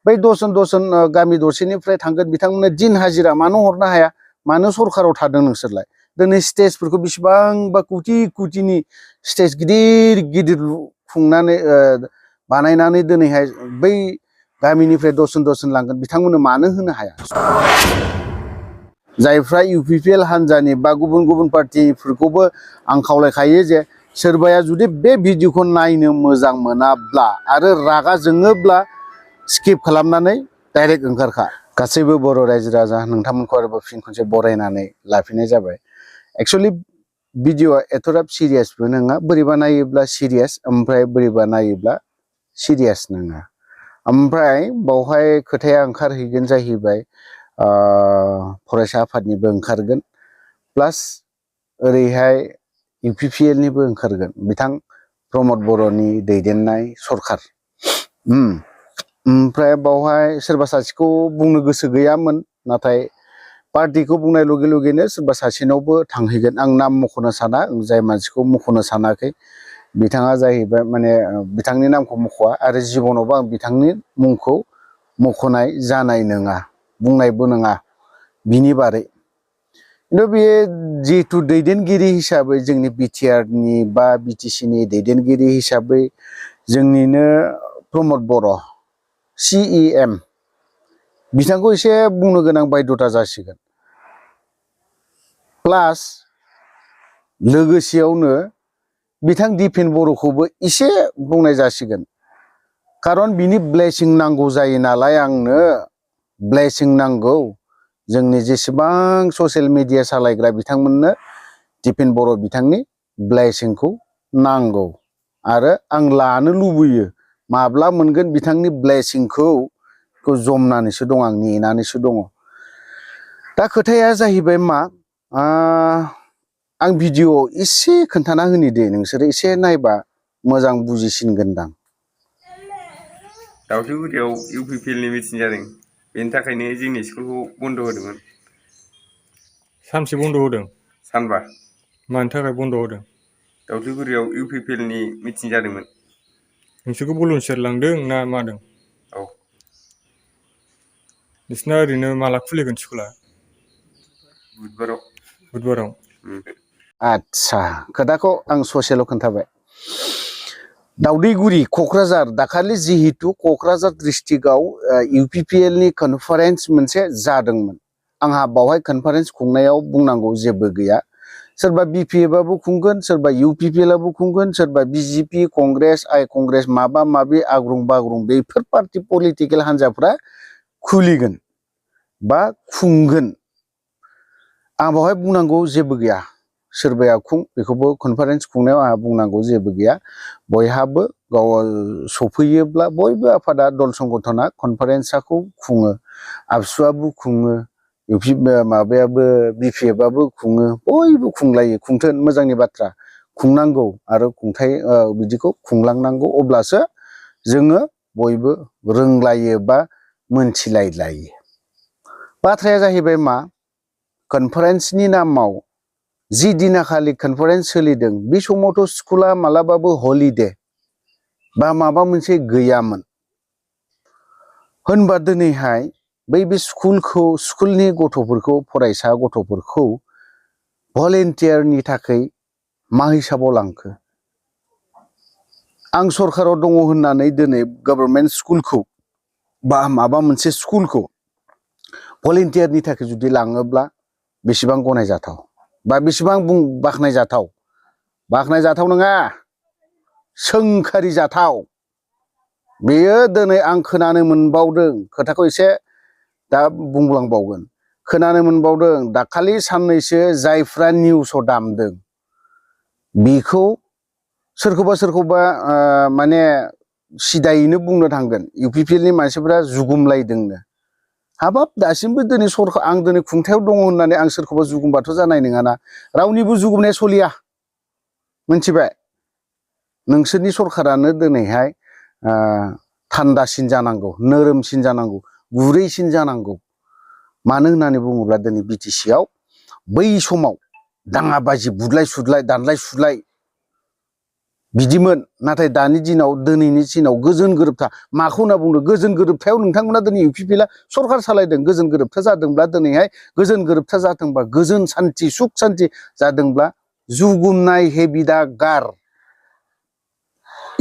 बै दसन गामि दरसेनिफ्राय थांगोन बिथांमोननो दिन हाजिरा मानो हरनो हाया मानो सरखाराव थादों नोंसोरलाय दिनै स्टेजफोरखौ बेसेबांबा कुटिनि स्टेज गिदिर गिदिर खुंनानै बानायनानै दिनैहाय बै गामिनिफ्राय दसन लांगोन बिथांमोननो मानो होनो हाया जायफ्रा UPPL हान्जानि बा गुबुन पार्टिफोरखौबो आं खावलायखायो जे सोरबाया जुदि बे भिडिअखौ नायनो मोजां मोनाब्ला आरो रागा जोङोब्ला स्किप खालामनानै डाइरेक्ट ओंखारखा गासैबो बर' रायजो राजा नोंथांमोनखौ आरोबाव फिन खनसे बरायनानै लाफिननाय जाबाय एक्चुअली भिडिअआ एथ'राब सिरियासबो नङा बोरैबा नायोब्ला सिरियास ओमफ्राय बोरैबा नायोब्ला सिरियास नङा ओमफ्राय बावहाय खोथाया ओंखारहैगोन जाहैबाय फरायसा आफादनिबो ओंखारगोन प्लास ओरैहाय UPPL निबो ओंखारगोन बिथां प्रमद बर'नि दैदेननाय सरखार ओमफ्राय बावहाय सोरबा सासेखौ बुंनो गोसो गैयामोन नाथाय पार्टिखौ बुंनाय लगे लगेनो सोरबा सासेनावबो थांहैगोन आं नाम मख'नो साना जाय मानसिखौ मख'नो सानाखै बिथाङा जाहैबाय माने बिथांनि नामखौ मख'आ आरो जिबनावबो आं बिथांनि मुंखौ मख'नाय जानाय नङा बुंनायबो नङा बिनि बारै खिन्थु बे जिहेतु दैदेनगिरि हिसाबै जोंनि BTR नि बा BTC नि दैदेनगिरि हिसाबै जोंनिनो प्रमद बर' CEM बिथांखौ एसे बुंनो गोनां बायध'था जासिगोन प्लास लोगोसेयावनो बिथां दिपेन बर'खौबो एसे बुंनाय जासिगोन खारन बिनि ब्लेसिं नांगौ जायो नालाय आंनो ब्लेसिं नांगौ जोंनि जेसेबां ससियेल मिडिया सालायग्रा बिथांमोननो दिपेन बर' बिथांनि ब्लेसिंखौ नांगौ आरो आं लानो लुबैयो माब्ला मोनगोन बिथांनि ब्लेसिंखौ जमनानैसो दं आं नेनानैसो दङ दा खोथाया जाहैबाय मा आं भिडिअ एसे खोन्थाना होनि दे नोंसोरो एसे नायबा मोजां बुजिसिनगोनदां दाउथुगुरियाव UPPL नि मिटिं जादों बेनि थाखायनो जोंनि स्कुलखौ बन्द होदोंमोन सानसे बन्द होदों सानबा मानि थाखाय बन्द होदों दाउथुगुरियाव UPPL नि मिटिं जादोंमोन नोंसोरखौ बुलुनसर लांदों ना मादों औ नोंसिना ओरैनो माला खुलिगोन स्कुला बुधबाराव आच्छा खोथाखौ आं ससेल' खोन्थाबाय दाउदैगुरि क'क्राझार दाखालि जिहेतु क'क्राझार डिस्ट्रिक्टआव UPPL नि कनफारेन्स मोनसे जादोंमोन आंहा बावहाय कनफारेन्स खुंनायाव बुंनांगौ जेबो गैया सोरबा BPF आबो खुंगोन सोरबा UPPL आबो खुंगोन सोरबा BJP कंग्रेस कंग्रेस माबा माबि आग्रुं बाग्रुं बेफोर पार्टि पलिटिकेल हान्जाफ्रा खुलिगोन बा खुंगोन आं बावहाय बुंनांगौ जेबो गैया सोरबाया खुं बेखौबो कनफारेन्स खुंनायाव आंहा बुंनांगौ जेबो गैया बयहाबो गाव सफैयोब्ला बयबो आफादा दल संगठना कनफारेन्सखौ खुङो आबसुआबो खुङो माबायाबो BPF आबो खुङो बयबो खुंलायो खुंथोन मोजांनि बाथ्रा खुंनांगौ आरो खुंथाय बिदिखौ खुंलांनांगौ अब्लासो जोङो बयबो रोंलायो बा मोनथिलायलायो बाथ्राया जाहैबाय मा कनफारेन्सनि नामाव जि दिनाखालि कनफारेन्स सोलिदों बे समावथ' स्कुला मालाबाबो हलिडे बा माबा मोनसे गैयामोन होनबा दिनैहाय बे स्कुलनि गथ'फोरखौ फरायसा गथ'फोरखौ भलेन्टियारनि थाखाय मा हिसाबाव लांखो आं सरखाराव दङ होननानै दिनै गभर्नमेन्ट स्कुलखौ बा माबा मोनसे स्कुलखौ भलेन्टियारनि थाखाय जुदि लाङोब्ला बेसेबां गनायजाथाव बा बेसेबां बाख्नायजाथाव नङा सोंखारि जाथाव बेयो दिनै आं खोनानो मोनबावदों खोथाखौ एसे दा बुंलांबावगोन खोनानो मोनबावदों दाखालि साननैसो जायफ्रा निउसाव दामदों बेखौ सोरखौबा माने सिदायैनो बुंनो थांगोन UPPL नि मानसिफोरा जुगुमलायदोंनो हाबाब दासिमबो दिनै सरखार आं दिनै खुंथायाव दङ होननानै आं सोरखौबा जुगुमबाथ' जानाय नङाना रावनिबो जुगुमनाया सलिया मोनथिबाय नोंसोरनि सरखारानो दिनैहाय थान्दासिन जानांगौ नोरोमसिन जानांगौ गुरैसिन जानांगौ मानो होननानै बुङोब्ला दिनै BTC आव बै समाव दाङाबाजि बुदलाय सुदलाय दानलाय सुदलाय बिदिमोन नाथाय दानि दिनाव दिनैनि दिनाव गोजोन गोरोबथा माखौ होनना बुंदों गोजोन गोरोबथायाव नोंथांमोना दिनै इउपिपिएलआ सरखार सालायदों गोजोन गोरोबथा जादोंब्ला दिनैहाय गोजोन गोरोबथा जादोंबा गोजोन सान्थि सुख सान्थि जादोंब्ला जुगुमनाय हेबिदा गार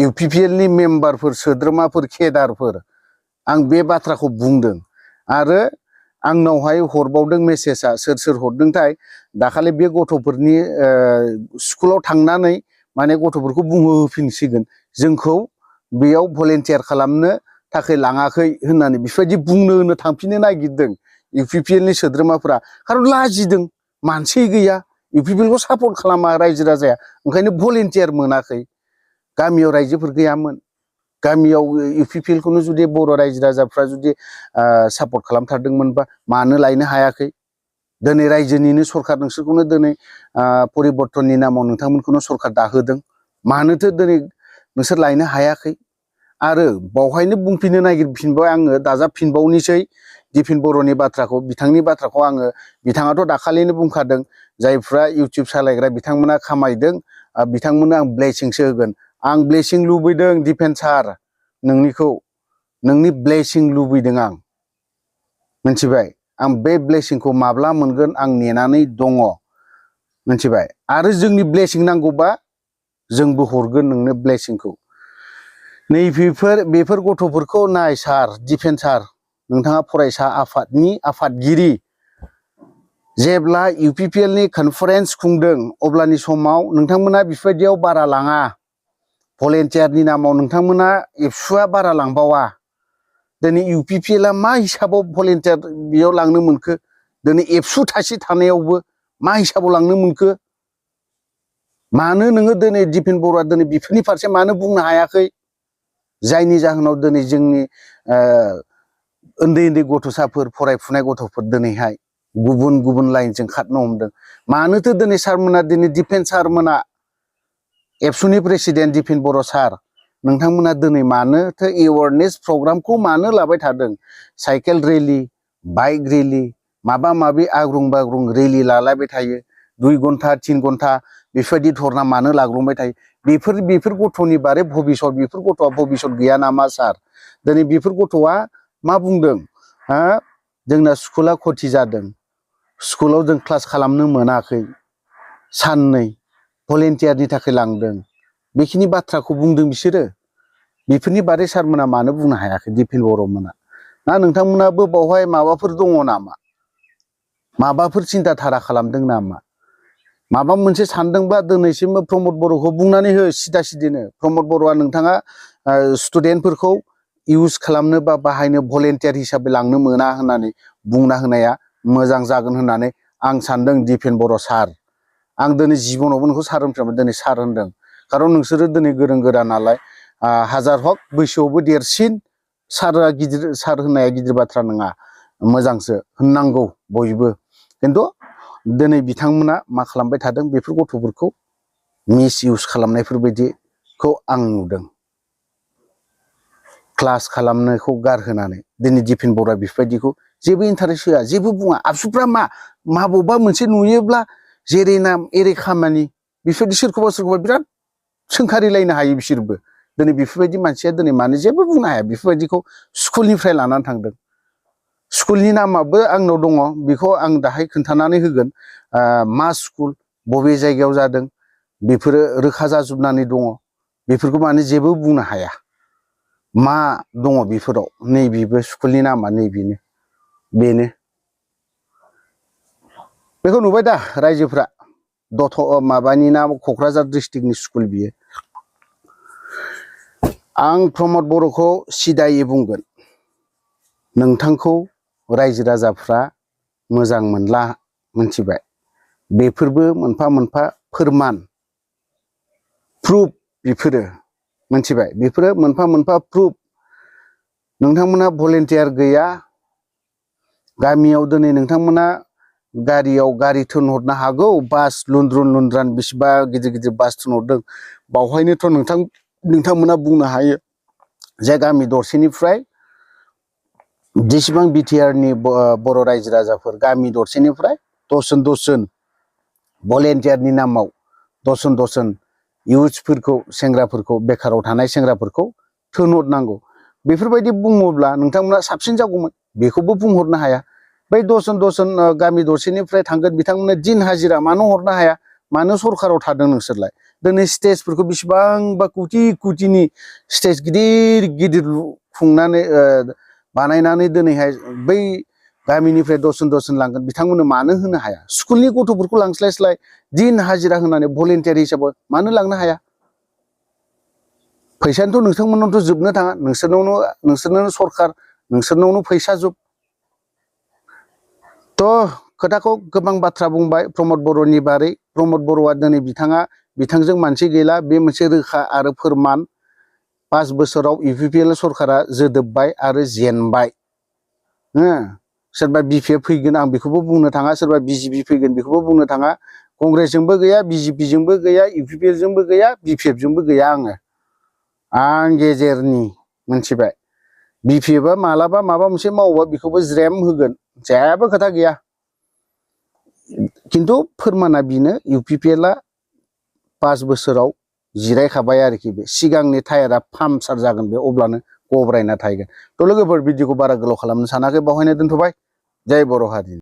इउपिपिएलनि मेम्बारफोर सोद्रोमाफोर केडारफोर आं बे बाथ्राखौ बुंदों आरो आंनावहाय हरबावदों मेसेजआ सोर हरदोंथाय दाखालि बे गथ'फोरनि स्कुलाव थांनानै माने गथ'फोरखौ बुंहोफिनसिगोन जोंखौ बेयाव भलेन्टियार खालामनो थाखाय लाङाखै होननानै बेफोरबायदि बुंनो होनो थांफिननो नागिरदों इउपिपिएलनि सोद्रोमाफोरा खारन लाजिदों मानसि गैया इउपिपिएलखौ सापर्ट खालामा रायजो राजाया ओंखायनो भलेन्टियार मोनाखै गामियाव रायजोफोर गैयामोन गामियाव इउपिपिएलखौनो जुदि बर' रायजो राजाफ्रा जुदि सापर्ट खालामथारदोंमोनबा मानो लायनो हायाखै दिनै रायजोनिनो सरखार नोंसोरखौनो दिनै परिबर्तननि नामाव नोंथांमोनखौनो सरखार दाहोदों मानोथो दिनै नोंसोर लायनो हायाखै आरो बावहायनो बुंफिननो नागिरफिनबाय आङो दाजाबफिनबावनोसै दिफेन बर'नि बाथ्राखौ बिथांनि बाथ्राखौ आङो बिथाङाथ' दाखालिनो बुंखादों जायफ्रा इउटुब सालायग्रा बिथांमोना खामायदों बिथांमोननो आं ब्लेसिंसो होगोन आं ब्लेसिं लुबैदों दिफेन सार नोंनिखौ नोंनि ब्लेसिं लुबैदों आं मिथिबाय आं बे ब्लेसिंखौ माब्ला मोनगोन आं नेनानै दङ मिथिबाय आरो जोंनि ब्लेसिं नांगौबा जोंबो हरगोन नोंनो ब्लेसिंखौ बेफोर गथ'फोरखौ नाय सार दिफेन सार नोंथाङा फरायसा आफादनि आफादगिरि जेब्ला इउपिपिएलनि कनफारेन्स खुंदों अब्लानि समाव नोंथांमोना बेफोरबायदियाव बारा लाङा भलेन्टियारनि नामाव नोंथांमोना एबसुआ बारा लांबावा दिनै इउपिपिएलआ मा हिसाबाव भलेन्टियार बेयाव लांनो मोनखो दिनै एबसु थाइसे थानायावबो मा हिसाबाव लांनो मोनखो मानो नोङो दिनै दिफेन बर'आ दिनै बेफोरनि फारसे मानो बुंनो हायाखै जायनि जाहोनाव दिनै जोंनि उन्दै उन्दै गथ'साफोर फरायफुनाय गथ'फोर दिनैहाय गुबुन गुबुन लाइनजों खारनो हमदों मानोथो दिनै सारमोना दिनै दिफेन सारमोना एबसुनि प्रेसिडेन्ट दिफेन बर' सार नोंथांमोना दिनै मानोथो एवारनेस प्रग्रामखौ मानो लाबाय थादों साइकेल रेलि बाइक रेलि माबा माबि आग्रुं बाग्रुं रेलि लालायबाय थायो 2 घन्टा 3 घन्टा बेफोरबायदि धरना मानो लाग्लुंबाय थायो बेफोर गथ'नि बारै भबिसत बेफोर गथ'आ भबिसत गैया नामा सार दिनै बेफोर गथ'आ मा बुंदों जोंना स्कुला खथि जादों स्कुलाव जों क्लास खालामनो मोनाखै साननै भलेन्टियारनि थाखाय लांदों बेखिनि बाथ्राखौ बुंदों बिसोरो बेफोरनि बारै सारमोना मानो बुंनो हायाखै दिफेन बर'मोना ना नोंथांमोनाबो बावहाय माबाफोर दङ नामा माबाफोर सिन्था धारा खालामदों नामा माबा मोनसे सानदोंब्ला दिनैसिमबो प्रमद बर'खौ बुंनानै हो सिदा सिदिनो प्रमद बर'आ नोंथाङा स्टुडेन्टफोरखौ इउज खालामनो बा बाहायनो भलेन्टियार हिसाबै लांनो मोना होननानै बुंना होनाया मोजां जागोन होननानै आं सानदों दिफेन बर' सार आं दिनै जिबनावबो नोंखौ सार होनफ्रामो दिनै सार होनदों खारन नोंसोरो दिनै गोरों गोरा नालाय हाजार हक बैसोआवबो देरसिन सारआ गिदिर सार होननाया गिदिर बाथ्रा नङा मोजांसो होननांगौ बयबो खिन्थु दिनै बिथांमोना मा खालामबाय थादों बेफोर गथ'फोरखौ मिस इउज खालामनायफोरबायदिखौ आं नुदों क्लास खालामनायखौ गारहोनानै दिनै दिफेन बर'आ बेफोरबायदिखौ जेबो इन्टारेस्ट होआ जेबो बुङा आबसुफ्रा माबेबा मोनसे नुयोब्ला जेरै नाम एरै खामानि बेफोरबायदि सोरखौबा बिराद सोंखारिलायनो हायो बिसोरबो दिनै बेफोरबायदि मानसिया दिनै मानो जेबो बुंनो हाया बेफोरबायदिखौ स्कुलनिफ्राय लानानै थांदों स्कुलनि नामाबो आंनाव दङ बेखौ आं दाहाय खोन्थानानै होगोन मा स्कुल बबे जायगायाव जादों बेफोरो रोखा जाजोबनानै दङ बेफोरखौ माने जेबो बुंनो हाया मा दङ बेफोराव नैबेबो स्कुलनि नामा नैबेनो बेनो बेखौ नुबाय दा रायजोफ्रा माबानि नाम क'क्राझार डिस्ट्रिक्टनि स्कुल बियो आं प्रमद बर'खौ सिदायै बुंगोन नोंथांखौ रायजो राजाफ्रा मोजां मोनला मिथिबाय बेफोरबो मोनफा मोनफा फोरमान प्रुफ बेफोरो मिथिबाय बेफोरो मोनफा मोनफा प्रुफ नोंथांमोना भलेन्टियार गैया गामियाव दिनै नोंथांमोना गारियाव गारि थिनहरनो हागौ बास लुन्द्रुन बेसेबा गिदिर गिदिर बास थिनहरदों बावहायनोथ' नोंथांमोना बुंनो हायो जे गामि दरसेनिफ्राय जेसेबां बिटिआरनि बर' रायजो राजाफोर गामि दरसेनिफ्राय दसजन भलेन्टियारनि नामाव दसजन इउथ्सफोरखौ सेंग्राफोरखौ बेखाराव थानाय सेंग्राफोरखौ थिनहरनांगौ बेफोरबायदि बुङोब्ला नोंथांमोना साबसिन जागौमोन बेखौबो बुंहरनो हाया बै दसजन गामि दरसेनिफ्राय थांगोन बिथांमोना दिन हाजिरा मानो हरनो हाया मानो सरखाराव थादों नोंसोरलाय दिनै स्टेजफोरखौ बेसेबांबा कोटि कोटिनि स्टेज गिदिर गिदिर खुंनानै बानायनानै दिनैहाय बै गामिनिफ्राय दसजन लांगोन बिथांमोननो मानो होनो हाया स्कुलनि गथ'फोरखौ लांस्लायस्लाय दिन हाजिरा होनानै भलेन्टियार हिसाबै मानो लांनो हाया फैसायानोथ' नोंथांमोनावथ' जोबनो थाङा नोंसोरनो सरखार नोंसोरनावनो फैसा जोब थ' खोथाखौ गोबां बाथ्रा बुंबाय प्रमद बर'नि बारै प्रमद बर'आ दिनै बिथांजों मानसि गैला बे मोनसे रोखा आरो फोरमान 5 बोसोराव इउपिपिएल सरकारा जोदोबबाय आरो जेनबाय सोरबा बिपिएफ फैगोन आं बेखौबो बुंनो थाङा सोरबा बिजेपि फैगोन बेखौबो बुंनो थाङा कंग्रेसजोंबो गैया बिजेपिजोंबो गैया इउपिपिएलजोंबो गैया बिपिएफजोंबो गैया आं गेजेरनि मोनथिबाय बिपिएफआ मालाबा माबा मोनसे मावोबा बेखौबो ज्रेम होगोन जेबो खोथा गैया खिन्थु फोरमाना बिनो इउपिपिएलआ 5 बोसोराव जिरायखाबाय आरोखि बे सिगांनि टायारा पाम्पसार जागोन बे अब्लानो गब्रायना थाहैगोन थ' लोगोफोर भिडिअखौ बारा गोलाव खालामनो सानाखै बावहायनो दोनथ'बाय जय बर' हारि